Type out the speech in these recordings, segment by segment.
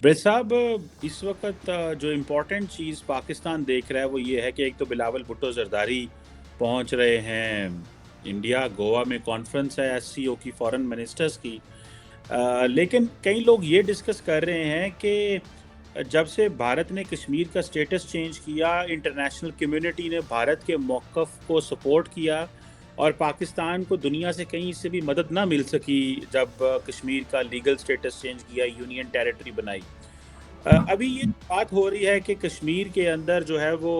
بھائی صاحب، اس وقت جو امپورٹنٹ چیز پاکستان دیکھ رہا ہے وہ یہ ہے کہ ایک تو بلاول بھٹو زرداری پہنچ رہے ہیں انڈیا. گوا میں کانفرنس ہے ایس سی او کی، فارن منسٹرز کی. لیکن کئی لوگ یہ ڈسکس کر رہے ہیں کہ جب سے بھارت نے کشمیر کا سٹیٹس چینج کیا، انٹرنیشنل کمیونٹی نے بھارت کے موقف کو سپورٹ کیا اور پاکستان کو دنیا سے کہیں سے بھی مدد نہ مل سکی جب کشمیر کا لیگل سٹیٹس چینج کیا، یونین ٹیریٹری بنائی. ابھی یہ بات ہو رہی ہے کہ کشمیر کے اندر جو ہے وہ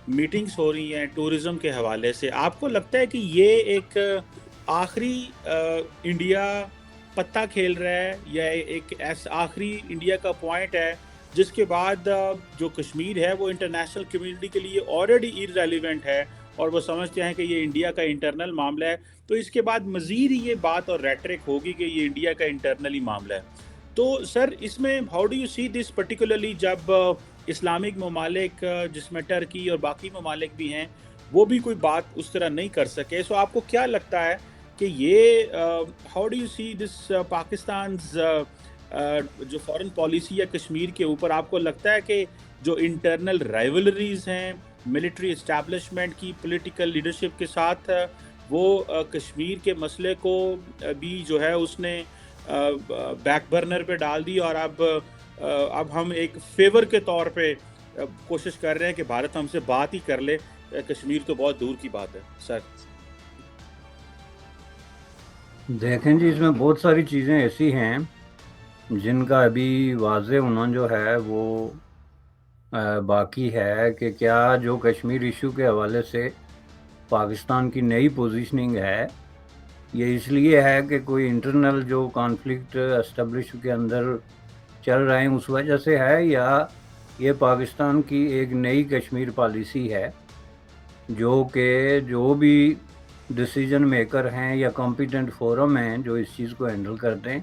میٹنگز ہو رہی ہیں ٹورزم کے حوالے سے. آپ کو لگتا ہے کہ یہ ایک آخری انڈیا پتہ کھیل رہا ہے، یا ایک ایسا آخری انڈیا کا پوائنٹ ہے جس کے بعد جو کشمیر ہے وہ انٹرنیشنل کمیونٹی کے لیے آلریڈی ایرریلیونٹ ہے اور وہ سمجھتے ہیں کہ یہ انڈیا کا انٹرنل معاملہ ہے، تو اس کے بعد مزید یہ بات اور ریٹرک ہوگی کہ یہ انڈیا کا انٹرنلی معاملہ ہے. تو سر اس میں how do you see this particularly جب اسلامک ممالک جس میں ٹرکی اور باقی ممالک بھی ہیں وہ بھی کوئی بات اس طرح نہیں کر سکے؟ سو آپ کو کیا لگتا ہے کہ یہ ہاؤ ڈو یو سی دس پاکستان جو فارن پالیسی ہے کشمیر کے اوپر؟ آپ کو لگتا ہے کہ جو انٹرنل رائیولریز ہیں ملٹری اسٹیبلشمنٹ کی پولیٹیکل لیڈرشپ کے ساتھ، وہ کشمیر کے مسئلے کو بھی جو ہے اس نے بیک برنر پہ ڈال دی اور اب ہم ایک فیور کے طور پہ کوشش کر رہے ہیں کہ بھارت ہم سے بات ہی کر لے، کشمیر تو بہت دور کی بات ہے سر. دیکھیں جی، اس میں بہت ساری چیزیں ایسی ہیں جن کا ابھی واضح ہونا جو ہے وہ باقی ہے کہ کیا جو کشمیر ایشو کے حوالے سے پاکستان کی نئی پوزیشننگ ہے یہ اس لیے ہے کہ کوئی انٹرنل جو کانفلکٹ اسٹیبلش کے اندر چل رہے ہیں اس وجہ سے ہے، یا یہ پاکستان کی ایک نئی کشمیر پالیسی ہے جو کہ جو بھی ڈیسیجن میکر ہیں یا کمپیٹنٹ فورم ہیں جو اس چیز کو ہینڈل کرتے ہیں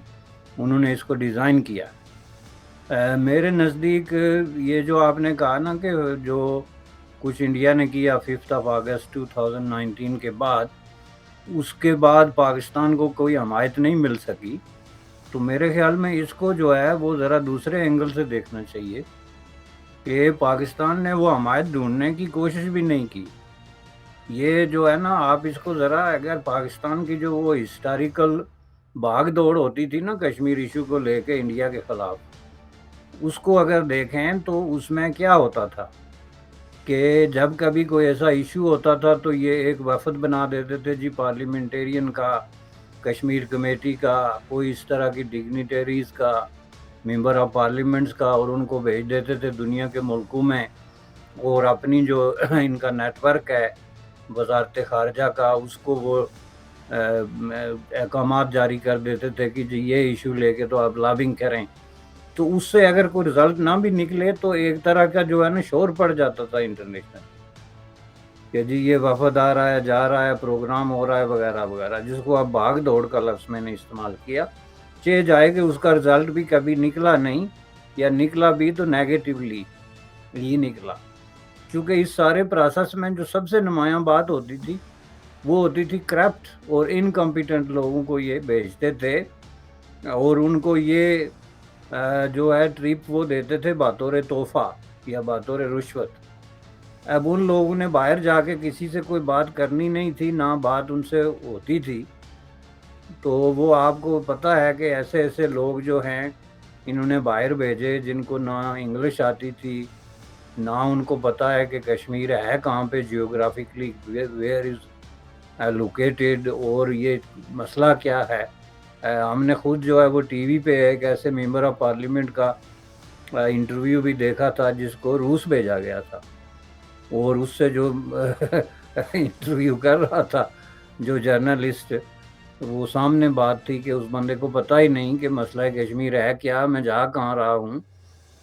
انہوں نے اس کو ڈیزائن کیا. میرے نزدیک یہ جو آپ نے کہا نا کہ جو کچھ انڈیا نے کیا 5 اگست 2019 کے بعد، اس کے بعد پاکستان کو کوئی حمایت نہیں مل سکی، تو میرے خیال میں اس کو جو ہے وہ ذرا دوسرے اینگل سے دیکھنا چاہیے کہ پاکستان نے وہ حمایت ڈھونڈنے کی کوشش بھی نہیں کی. یہ جو ہے نا، آپ اس کو ذرا اگر پاکستان کی جو وہ ہسٹوریکل بھاگ دوڑ ہوتی تھی نا کشمیر ایشو کو لے کے انڈیا کے خلاف، اس کو اگر دیکھیں تو اس میں کیا ہوتا تھا کہ جب کبھی کوئی ایسا ایشو ہوتا تھا تو یہ ایک وفد بنا دیتے تھے جی، پارلیمنٹیرین کا، کشمیر کمیٹی کا، کوئی اس طرح کی ڈگنیٹریز کا، ممبر آف پارلیمنٹس کا، اور ان کو بھیج دیتے تھے دنیا کے ملکوں میں، اور اپنی جو ان کا نیٹ ورک ہے وزارت خارجہ کا اس کو وہ احکامات جاری کر دیتے تھے کہ جی یہ ایشو لے کے تو آپ لابنگ کریں. تو اس سے اگر کوئی رزلٹ نہ بھی نکلے تو ایک طرح کا جو ہے نا شور پڑ جاتا تھا انٹرنیشنل کہ جی یہ وفد آ رہا ہے، جا رہا ہے، پروگرام ہو رہا ہے وغیرہ وغیرہ، جس کو اب بھاگ دوڑ کا لفظ میں نے استعمال کیا. چہ جائے کہ اس کا رزلٹ بھی کبھی نکلا نہیں، یا نکلا بھی تو نیگیٹیولی ہی نکلا، کیونکہ اس سارے پروسیس میں جو سب سے نمایاں بات ہوتی تھی وہ ہوتی تھی کرپٹ اور انکمپیٹنٹ لوگوں کو یہ بھیجتے تھے اور ان کو یہ جو ہے ٹرپ وہ دیتے تھے بطور تحفہ یا بطور رشوت. اب ان لوگوں نے باہر جا کے کسی سے کوئی بات کرنی نہیں تھی، نہ بات ان سے ہوتی تھی، تو وہ آپ کو پتہ ہے کہ ایسے ایسے لوگ جو ہیں انہوں نے باہر بھیجے جن کو نہ انگلش آتی تھی، نہ ان کو پتہ ہے کہ کشمیر ہے کہاں پہ جیوگرافکلی، ویئر از لوکیٹڈ، اور یہ مسئلہ کیا ہے. ہم نے خود جو ہے وہ ٹی وی پہ ایک ایسے ممبر آف پارلیمنٹ کا انٹرویو بھی دیکھا تھا جس کو روس بھیجا گیا تھا، اور اس سے جو انٹرویو کر رہا تھا جو جرنلسٹ، وہ سامنے بات تھی کہ اس بندے کو پتہ ہی نہیں کہ مسئلہ کشمیر ہے کیا، میں جا کہاں رہا ہوں،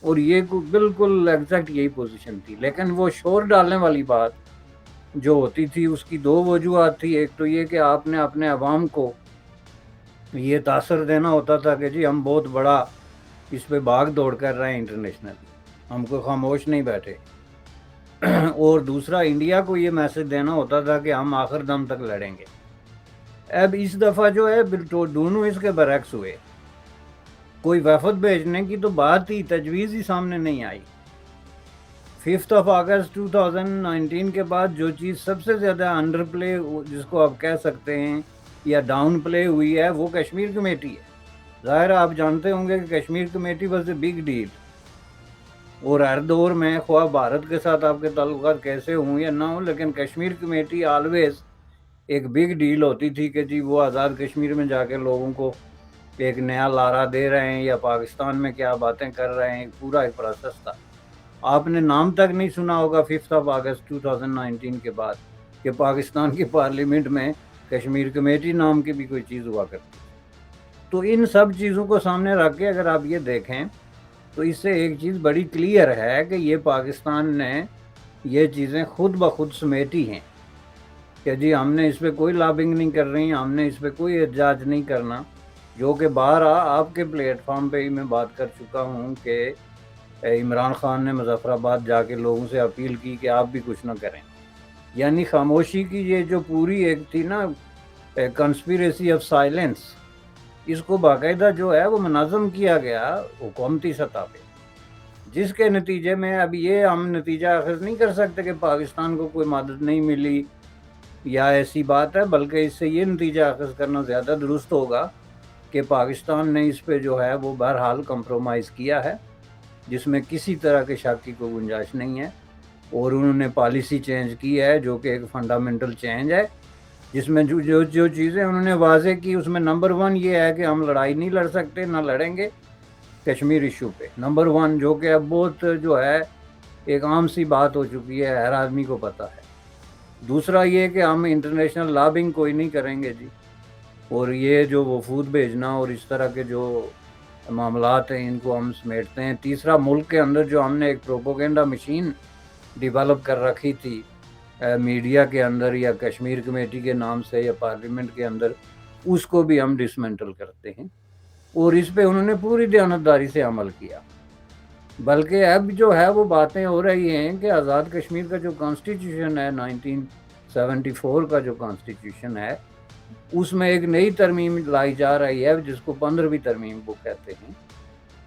اور یہ بالکل ایگزیکٹ یہی پوزیشن تھی. لیکن وہ شور ڈالنے والی بات جو ہوتی تھی اس کی دو وجوہات تھی. ایک تو یہ کہ آپ نے اپنے عوام کو یہ تاثر دینا ہوتا تھا کہ جی ہم بہت بڑا اس پہ بھاگ دوڑ کر رہے ہیں انٹرنیشنل، ہم کو خاموش نہیں بیٹھے، اور دوسرا انڈیا کو یہ میسج دینا ہوتا تھا کہ ہم آخر دم تک لڑیں گے. اب اس دفعہ جو ہے دونوں اس کے برعکس ہوئے. کوئی وفد بھیجنے کی تو بات ہی تجویز ہی سامنے نہیں آئی۔ 5 اگست 2019 کے بعد جو چیز سب سے زیادہ انڈر پلے جس کو آپ کہہ سکتے ہیں یا ڈاؤن پلے ہوئی ہے وہ کشمیر کمیٹی ہے۔ ظاہر آپ جانتے ہوں گے کہ Kashmir committee was a big deal, اور ہر دور میں خواہ بھارت کے ساتھ آپ کے تعلقات کیسے ہوں یا نہ ہوں، لیکن کشمیر کمیٹی آلویز ایک بگ ڈیل ہوتی تھی کہ جی وہ آزاد کشمیر میں جا کے لوگوں کو ایک نیا لارا دے رہے ہیں یا پاکستان میں کیا باتیں کر رہے ہیں، پورا ایک پروسیس تھا۔ آپ نے نام تک نہیں سنا ہوگا 5 اگست 2019 کے بعد کہ پاکستان کی پارلیمنٹ میں کشمیر کمیٹی نام کی بھی کوئی چیز ہوا کرتی۔ تو ان سب چیزوں کو سامنے رکھ کے اگر آپ یہ دیکھیں تو اس سے ایک چیز بڑی کلیئر ہے کہ یہ پاکستان نے یہ چیزیں خود بخود سمیٹی ہیں کہ جی ہم نے اس پہ کوئی لابنگ نہیں کر رہی، ہم نے اس پہ کوئی احتجاج نہیں کرنا، جو کہ بارہا آپ کے پلیٹ فارم پہ ہی میں بات کر چکا ہوں کہ عمران خان نے مظفر آباد جا کے لوگوں سے اپیل کی کہ آپ بھی کچھ نہ کریں، یعنی خاموشی کی یہ جو پوری ایک تھی نا کنسپیریسی آف سائلنس، اس کو باقاعدہ جو ہے وہ منظم کیا گیا حکومتی سطح پہ، جس کے نتیجے میں اب یہ ہم نتیجہ اخذ نہیں کر سکتے کہ پاکستان کو کوئی مدد نہیں ملی یا ایسی بات ہے، بلکہ اس سے یہ نتیجہ اخذ کرنا زیادہ درست ہوگا کہ پاکستان نے اس پہ جو ہے وہ بہرحال کمپرومائز کیا ہے، جس میں کسی طرح کے شک کی کوئی گنجائش نہیں ہے، اور انہوں نے پالیسی چینج کی ہے جو کہ ایک فنڈامنٹل چینج ہے، جس میں جو چیزیں انہوں نے واضح کی اس میں نمبر 1 یہ ہے کہ ہم لڑائی نہیں لڑ سکتے، نہ لڑیں گے کشمیر ایشو پہ، نمبر 1، جو کہ اب بہت جو ہے ایک عام سی بات ہو چکی ہے، ہر آدمی کو پتہ ہے۔ دوسرا یہ کہ ہم انٹرنیشنل لابنگ کوئی نہیں کریں گے جی، اور یہ جو وفود بھیجنا اور اس طرح کے جو معاملات ہیں ان کو ہم سمیٹتے ہیں۔ تیسرا، ملک کے اندر جو ہم نے ایک پروپوگنڈا مشین ڈیولپ کر رکھی تھی میڈیا کے اندر یا کشمیر کمیٹی کے نام سے یا پارلیمنٹ کے اندر، اس کو بھی ہم ڈسمنٹل کرتے ہیں، اور اس پہ انہوں نے پوری دیانتداری سے عمل کیا۔ بلکہ اب جو ہے وہ باتیں ہو رہی ہیں کہ آزاد کشمیر کا جو کانسٹیٹیوشن ہے 1974 کا جو کانسٹیٹیوشن ہے، اس میں ایک نئی ترمیم لائی جا رہی ہے جس کو 15ویں ترمیم وہ کہتے ہیں،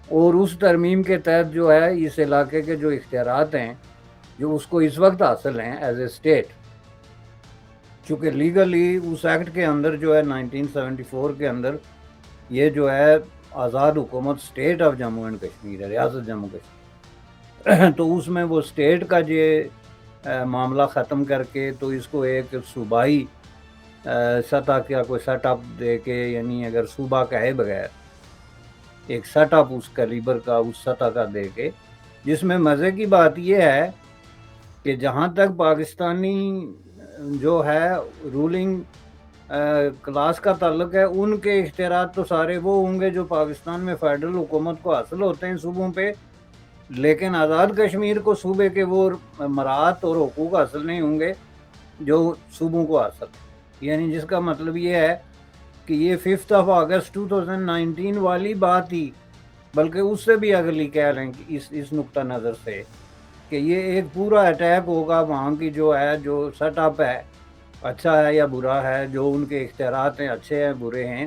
اور اس ترمیم کے تحت جو ہے اس علاقے کے جو اختیارات ہیں جو اس کو اس وقت حاصل ہیں ایز اے اسٹیٹ، چونکہ لیگلی اس ایکٹ کے اندر جو ہے 1974 کے اندر یہ جو ہے آزاد حکومت state of Jammu and Kashmir ہے، ریاست جموں کشمیر، تو اس میں وہ اسٹیٹ کا یہ معاملہ ختم کر کے تو اس کو ایک صوبائی سطح کا کوئی سیٹ اپ دے کے، یعنی اگر صوبہ کہے بغیر ایک سیٹ اپ اس کیلیبر کا اس سطح کا دے کے، جس میں مزے کی بات یہ ہے کہ جہاں تک پاکستانی جو ہے رولنگ کلاس کا تعلق ہے، ان کے اختیارات تو سارے وہ ہوں گے جو پاکستان میں فیڈرل حکومت کو حاصل ہوتے ہیں صوبوں پہ، لیکن آزاد کشمیر کو صوبے کے وہ مراعات اور حقوق حاصل نہیں ہوں گے جو صوبوں کو حاصل ہیں، یعنی جس کا مطلب یہ ہے کہ یہ 5 اگست 2019 والی بات ہی، بلکہ اس سے بھی اگلی کہہ لیں کہ اس نقطہ نظر سے کہ یہ ایک پورا اٹیک ہوگا وہاں کی جو ہے جو سیٹ اپ ہے، اچھا ہے یا برا ہے، جو ان کے اختیارات ہیں اچھے ہیں برے ہیں،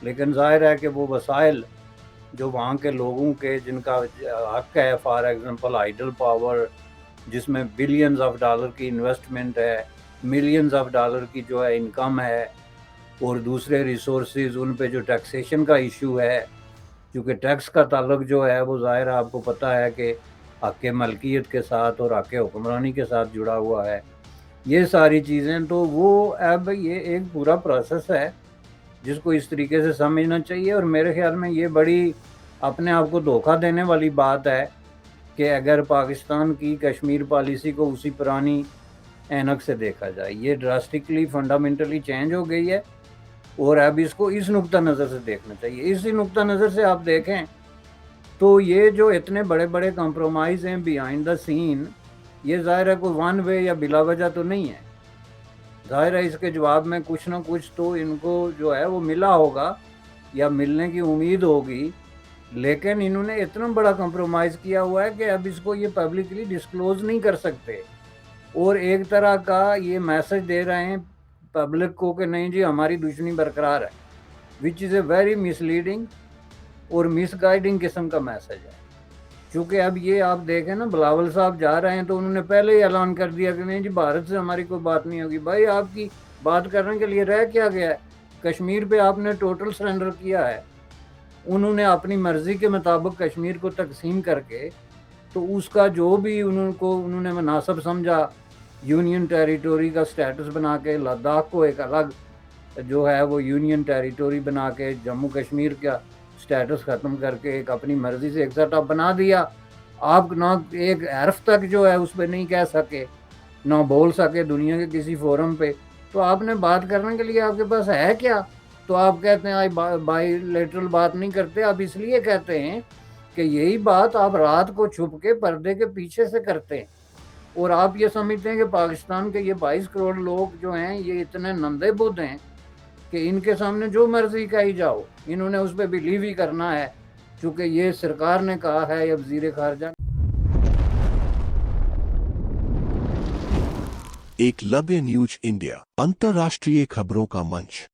لیکن ظاہر ہے کہ وہ وسائل جو وہاں کے لوگوں کے جن کا حق ہے، فار ایگزامپل ہائیڈل پاور جس میں بلینز آف ڈالر کی انویسٹمنٹ ہے، ملینز آف ڈالر کی جو ہے انکم ہے، اور دوسرے ریسورسز ان پہ جو ٹیکسیشن کا ایشو ہے، کیونکہ ٹیکس کا تعلق جو ہے وہ ظاہر آپ کو پتہ ہے کہ حق ملکیت کے ساتھ اور حق حکمرانی کے ساتھ جڑا ہوا ہے، یہ ساری چیزیں، تو وہ اب یہ ایک پورا پروسیس ہے جس کو اس طریقے سے سمجھنا چاہیے، اور میرے خیال میں یہ بڑی اپنے آپ کو دھوکہ دینے والی بات ہے کہ اگر پاکستان کی کشمیر پالیسی کو اسی پرانی اینک سے دیکھا جائے، یہ ڈراسٹکلی فنڈامنٹلی چینج ہو گئی ہے، اور اب اس کو اس نقطہ نظر سے دیکھنا چاہیے۔ اسی نقطہ نظر سے آپ دیکھیں تو یہ جو اتنے بڑے بڑے کمپرومائز ہیں بیہائنڈ دا سین، یہ ظاہر ہے کوئی ون وے یا بلا وجہ تو نہیں ہے، ظاہر ہے اس کے جواب میں کچھ نہ کچھ تو ان کو جو ہے وہ ملا ہوگا یا ملنے کی امید ہوگی، لیکن انہوں نے اتنا بڑا کمپرومائز کیا ہوا ہے کہ اب اس کو یہ پبلکلی ڈسکلوز نہیں کر سکتے، اور ایک طرح کا یہ میسج دے رہے ہیں پبلک کو کہ نہیں جی ہماری دشمنی برقرار ہے، وچ از اے ویری مس لیڈنگ اور مس گائیڈنگ قسم کا میسج ہے. چونکہ اب یہ آپ دیکھیں نا، بلاول صاحب جا رہے ہیں تو انہوں نے پہلے ہی اعلان کر دیا کہ نہیں جی بھارت سے ہماری کوئی بات نہیں ہوگی. بھائی آپ کی بات کرنے کے لیے رہ کیا گیا ہے؟ کشمیر پہ آپ نے ٹوٹل سرنڈر کیا ہے. انہوں نے اپنی مرضی کے مطابق کشمیر کو تقسیم کر کے تو اس کا جو بھی انہوں نے مناسب سمجھا، یونین ٹیریٹوری کا سٹیٹس بنا کے، لداخ کو ایک الگ جو ہے وہ یونین ٹیریٹوری بنا کے، جموں کشمیر کا سٹیٹس ختم کر کے ایک اپنی مرضی سے ایک سیٹ اپ بنا دیا. آپ نہ ایک حرف تک جو ہے اس پہ نہیں کہہ سکے، نہ بول سکے دنیا کے کسی فورم پہ. تو آپ نے بات کرنے کے لیے آپ کے پاس ہے کیا؟ تو آپ کہتے ہیں بائی لیٹرل بات نہیں کرتے. آپ اس لیے کہتے ہیں کہ یہی بات آپ رات کو چھپ کے پردے کے پیچھے سے کرتے ہیں، اور آپ یہ سمجھتے ہیں کہ پاکستان کے یہ 22 کروڑ لوگ جو ہیں یہ اتنے نندے بدھ ہیں کہ ان کے سامنے جو مرضی کہی جاؤ انہوں نے اس پہ بلیو ہی کرنا ہے، چونکہ یہ سرکار نے کہا ہے یا وزیر خارجہ. ایکلویہ نیوز انڈیا، انترراشٹریہ خبروں کا منچ.